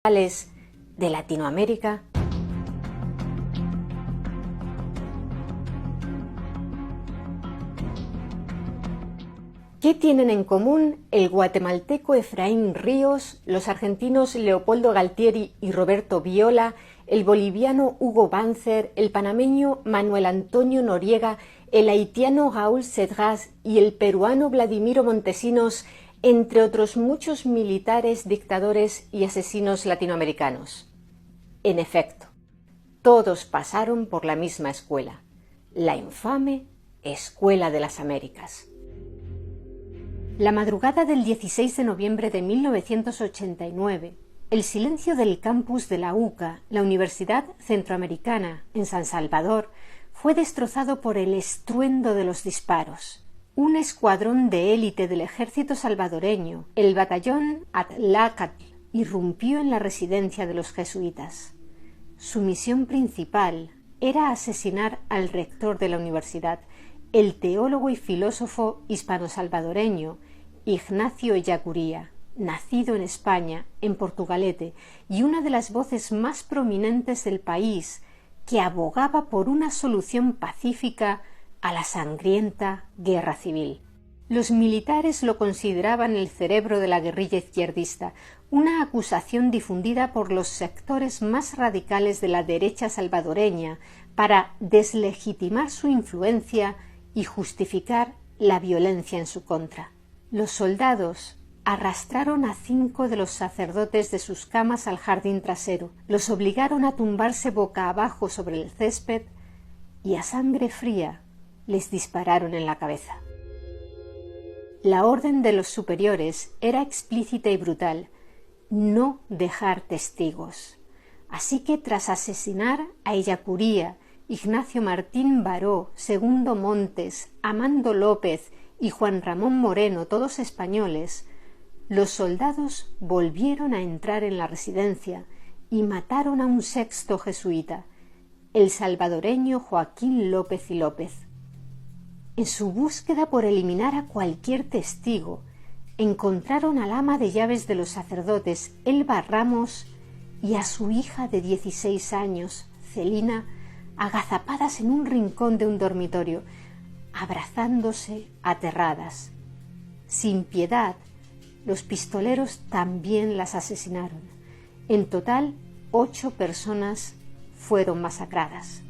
de Latinoamérica. ¿Qué tienen en común el guatemalteco Efraín Ríos, los argentinos Leopoldo Galtieri y Roberto Viola, el boliviano Hugo Banzer, el panameño Manuel Antonio Noriega, el haitiano Raúl Cedras y el peruano Vladimiro Montesinos, entre otros muchos militares, dictadores y asesinos latinoamericanos? En efecto, todos pasaron por la misma escuela, la infame Escuela de las Américas. La madrugada del 16 de noviembre de 1989, el silencio del campus de la UCA, la Universidad Centroamericana, en San Salvador, fue destrozado por el estruendo de los disparos. Un escuadrón de élite del ejército salvadoreño, el batallón Atlácatl, irrumpió en la residencia de los jesuitas. Su misión principal era asesinar al rector de la universidad, el teólogo y filósofo hispano-salvadoreño Ignacio Ellacuría, nacido en España, en Portugalete, y una de las voces más prominentes del país, que abogaba por una solución pacífica a la sangrienta guerra civil. Los militares lo consideraban el cerebro de la guerrilla izquierdista, una acusación difundida por los sectores más radicales de la derecha salvadoreña para deslegitimar su influencia y justificar la violencia en su contra. Los soldados arrastraron a 5 de los sacerdotes de sus camas al jardín trasero, los obligaron a tumbarse boca abajo sobre el césped y a sangre fría les dispararon en la cabeza. La orden de los superiores era explícita y brutal: no dejar testigos. Así que tras asesinar a Ellacuría, Ignacio Martín Baró, Segundo Montes, Amando López y Juan Ramón Moreno, todos españoles, los soldados volvieron a entrar en la residencia y mataron a un sexto jesuita, el salvadoreño Joaquín López y López. En su búsqueda por eliminar a cualquier testigo, encontraron al ama de llaves de los sacerdotes, Elba Ramos, y a su hija de 16 años, Celina, agazapadas en un rincón de un dormitorio, abrazándose aterradas. Sin piedad, los pistoleros también las asesinaron. En total, 8 personas fueron masacradas.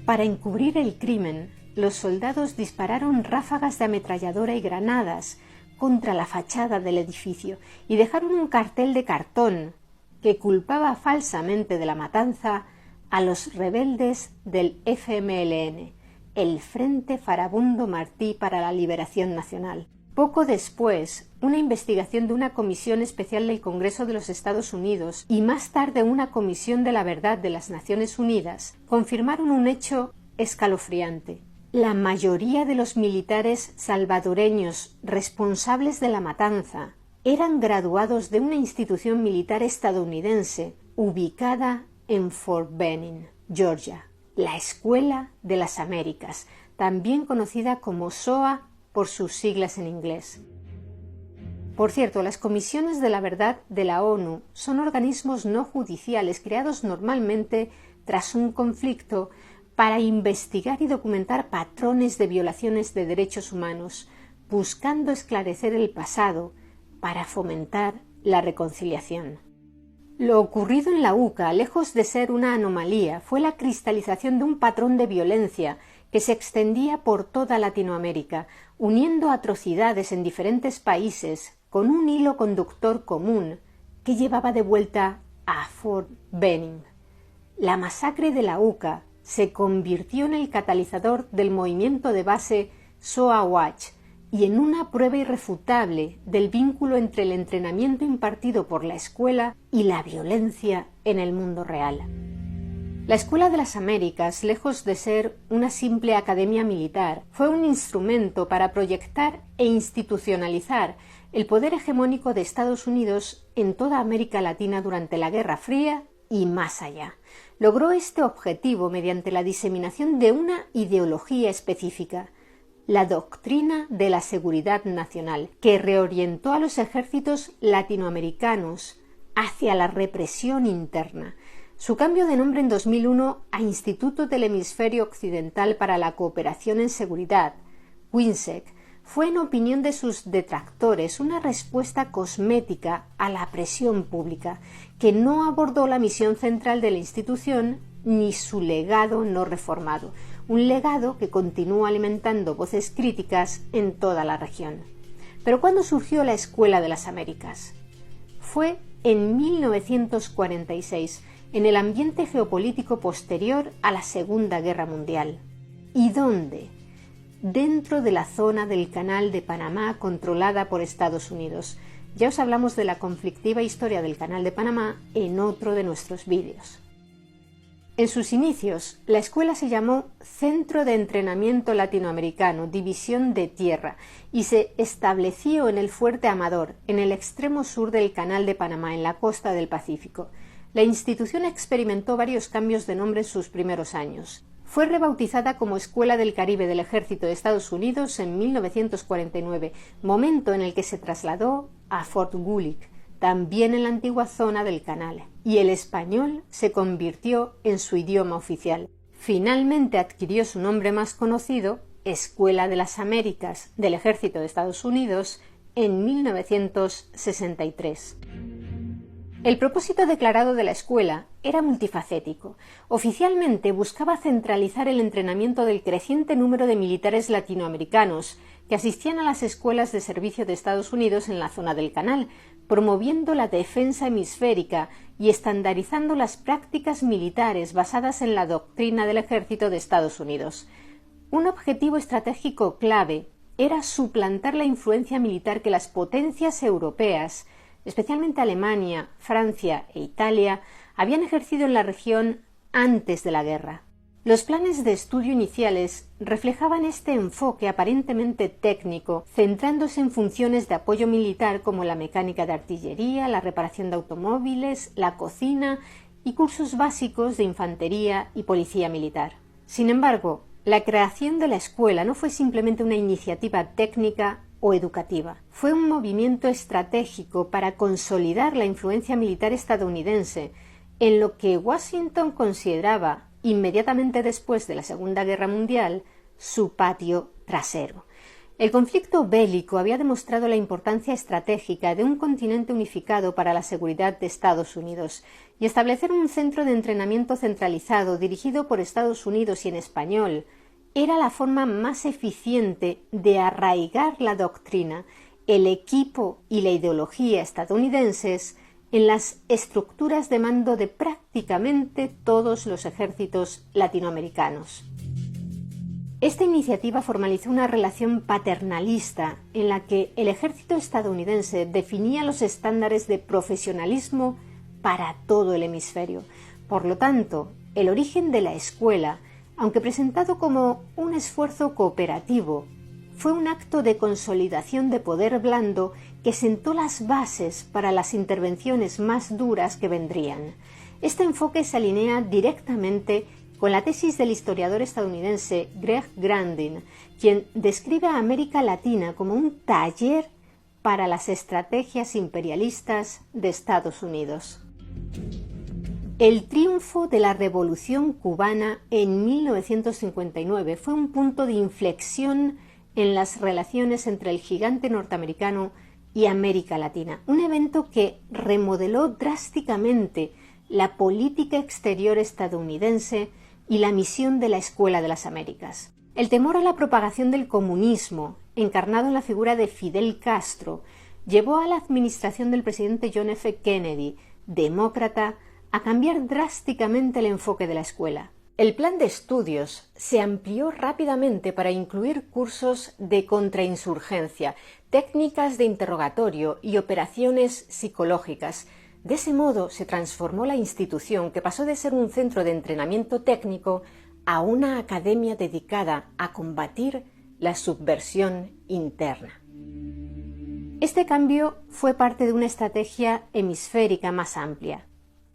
Para encubrir el crimen, los soldados dispararon ráfagas de ametralladora y granadas contra la fachada del edificio y dejaron un cartel de cartón que culpaba falsamente de la matanza a los rebeldes del FMLN, el Frente Farabundo Martí para la Liberación Nacional. Poco después, una investigación de una comisión especial del Congreso de los Estados Unidos y más tarde una comisión de la verdad de las Naciones Unidas confirmaron un hecho escalofriante. La mayoría de los militares salvadoreños responsables de la matanza eran graduados de una institución militar estadounidense ubicada en Fort Benning, Georgia, la Escuela de las Américas, también conocida como SOA por sus siglas en inglés. Por cierto, las comisiones de la verdad de la ONU son organismos no judiciales creados normalmente tras un conflicto para investigar y documentar patrones de violaciones de derechos humanos, buscando esclarecer el pasado para fomentar la reconciliación. Lo ocurrido en la UCA, lejos de ser una anomalía, fue la cristalización de un patrón de violencia que se extendía por toda Latinoamérica, uniendo atrocidades en diferentes países con un hilo conductor común que llevaba de vuelta a Fort Benning. La masacre de la UCA se convirtió en el catalizador del movimiento de base SOA Watch y en una prueba irrefutable del vínculo entre el entrenamiento impartido por la escuela y la violencia en el mundo real. La Escuela de las Américas, lejos de ser una simple academia militar, fue un instrumento para proyectar e institucionalizar el poder hegemónico de Estados Unidos en toda América Latina durante la Guerra Fría y más allá. Logró este objetivo mediante la diseminación de una ideología específica, la doctrina de la seguridad nacional, que reorientó a los ejércitos latinoamericanos hacia la represión interna. Su cambio de nombre en 2001 a Instituto del Hemisferio Occidental para la Cooperación en Seguridad, WHINSEC, fue, en opinión de sus detractores, una respuesta cosmética a la presión pública, que no abordó la misión central de la institución ni su legado no reformado, un legado que continúa alimentando voces críticas en toda la región. Pero ¿cuándo surgió la Escuela de las Américas? Fue en 1946, en el ambiente geopolítico posterior a la Segunda Guerra Mundial. ¿Y dónde? Dentro de la zona del Canal de Panamá controlada por Estados Unidos. Ya os hablamos de la conflictiva historia del Canal de Panamá en otro de nuestros vídeos. En sus inicios, la escuela se llamó Centro de Entrenamiento Latinoamericano, División de Tierra, y se estableció en el Fuerte Amador, en el extremo sur del Canal de Panamá, en la costa del Pacífico. La institución experimentó varios cambios de nombre en sus primeros años. Fue rebautizada como Escuela del Caribe del Ejército de Estados Unidos en 1949, momento en el que se trasladó a Fort Gulick, también en la antigua zona del canal, y el español se convirtió en su idioma oficial. Finalmente adquirió su nombre más conocido, Escuela de las Américas del Ejército de Estados Unidos, en 1963. El propósito declarado de la escuela era multifacético. Oficialmente buscaba centralizar el entrenamiento del creciente número de militares latinoamericanos que asistían a las escuelas de servicio de Estados Unidos en la zona del canal, promoviendo la defensa hemisférica y estandarizando las prácticas militares basadas en la doctrina del Ejército de Estados Unidos. Un objetivo estratégico clave era suplantar la influencia militar que las potencias europeas, especialmente Alemania, Francia e Italia, habían ejercido en la región antes de la guerra. Los planes de estudio iniciales reflejaban este enfoque aparentemente técnico, centrándose en funciones de apoyo militar como la mecánica de artillería, la reparación de automóviles, la cocina y cursos básicos de infantería y policía militar. Sin embargo, la creación de la escuela no fue simplemente una iniciativa técnica o educativa. Fue un movimiento estratégico para consolidar la influencia militar estadounidense en lo que Washington consideraba, inmediatamente después de la Segunda Guerra Mundial, su patio trasero. El conflicto bélico había demostrado la importancia estratégica de un continente unificado para la seguridad de Estados Unidos, y establecer un centro de entrenamiento centralizado dirigido por Estados Unidos y en español era la forma más eficiente de arraigar la doctrina, el equipo y la ideología estadounidenses en las estructuras de mando de prácticamente todos los ejércitos latinoamericanos. Esta iniciativa formalizó una relación paternalista en la que el ejército estadounidense definía los estándares de profesionalismo para todo el hemisferio. Por lo tanto, el origen de la escuela, aunque presentado como un esfuerzo cooperativo, fue un acto de consolidación de poder blando que sentó las bases para las intervenciones más duras que vendrían. Este enfoque se alinea directamente con la tesis del historiador estadounidense Greg Grandin, quien describe a América Latina como un taller para las estrategias imperialistas de Estados Unidos. El triunfo de la Revolución cubana en 1959 fue un punto de inflexión en las relaciones entre el gigante norteamericano y América Latina, un evento que remodeló drásticamente la política exterior estadounidense y la misión de la Escuela de las Américas. El temor a la propagación del comunismo, encarnado en la figura de Fidel Castro, llevó a la administración del presidente John F. Kennedy, demócrata, a cambiar drásticamente el enfoque de la escuela. El plan de estudios se amplió rápidamente para incluir cursos de contrainsurgencia, técnicas de interrogatorio y operaciones psicológicas. De ese modo se transformó la institución, que pasó de ser un centro de entrenamiento técnico a una academia dedicada a combatir la subversión interna. Este cambio fue parte de una estrategia hemisférica más amplia.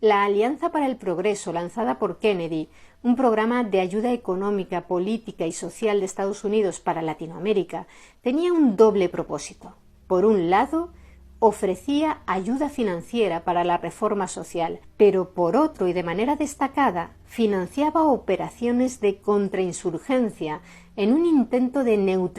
La Alianza para el Progreso, lanzada por Kennedy, un programa de ayuda económica, política y social de Estados Unidos para Latinoamérica, tenía un doble propósito. Por un lado, ofrecía ayuda financiera para la reforma social, pero por otro y de manera destacada financiaba operaciones de contrainsurgencia en un intento de neutralizar